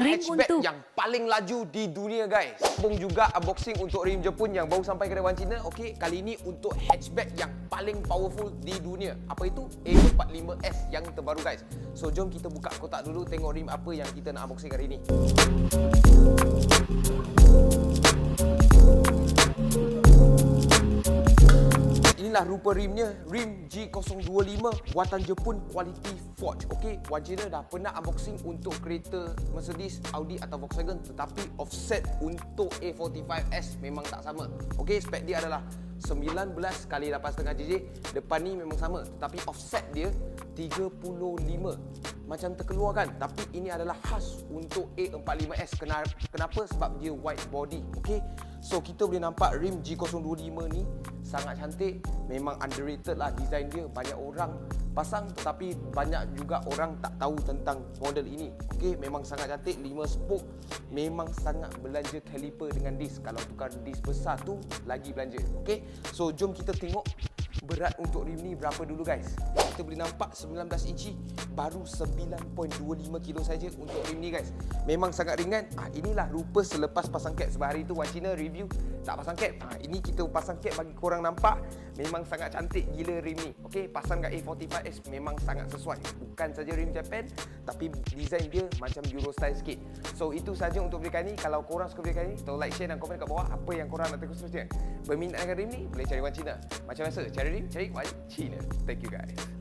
rim hatchback untuk yang paling laju di dunia guys. Sambung juga unboxing untuk rim Jepun yang baru sampai kedai Wan Cina. Okey, kali ini untuk hatchback yang paling powerful di dunia. Apa itu? A45S yang terbaru guys. So jom kita buka kotak dulu, tengok rim apa yang kita nak unboxing hari ini. Inilah rupa rimnya, rim G025 buatan Jepun, quality forge. Okey, Wan Cina dah pernah unboxing untuk kereta Mercedes, Audi atau Volkswagen, tetapi offset untuk A45S memang tak sama. Okey, spek dia adalah 19 kali 8,5 jj. Depan ni memang sama, tetapi offset dia 35. Macam terkeluar kan? Tapi ini adalah khas untuk A45S. Kenapa? Sebab dia wide body. Okey. So kita boleh nampak rim G025 ni sangat cantik. Memang underrated lah design dia. Banyak orang pasang tetapi banyak juga orang tak tahu tentang model ini. Okey, memang sangat cantik. 5 spoke. Memang sangat belanja caliper dengan disc. Kalau tukar disc besar tu lagi belanja. Okey. So jom kita tengok berat untuk rim ni berapa dulu guys. Kita boleh nampak 19 inci baru 9.25 kilo saja untuk rim ni guys. Memang sangat ringan. Inilah rupa selepas pasang cap. Sebab hari tu Wan Cina review tak pasang cap. Ini kita pasang cap bagi korang nampak. Memang sangat cantik gila rim ni. Okey, pasang kat A45S memang sangat sesuai. Bukan saja rim Japan, tapi design dia macam Euro style sikit. So itu saja untuk video kali ni. Kalau korang suka video kali ni, tolong like, share dan komen kat bawah apa yang korang nak tengok seterusnya. Berminat dengan rim ni, boleh cari Wan Cina. Macam biasa, cari rim, cari Wan Cina. Thank you guys.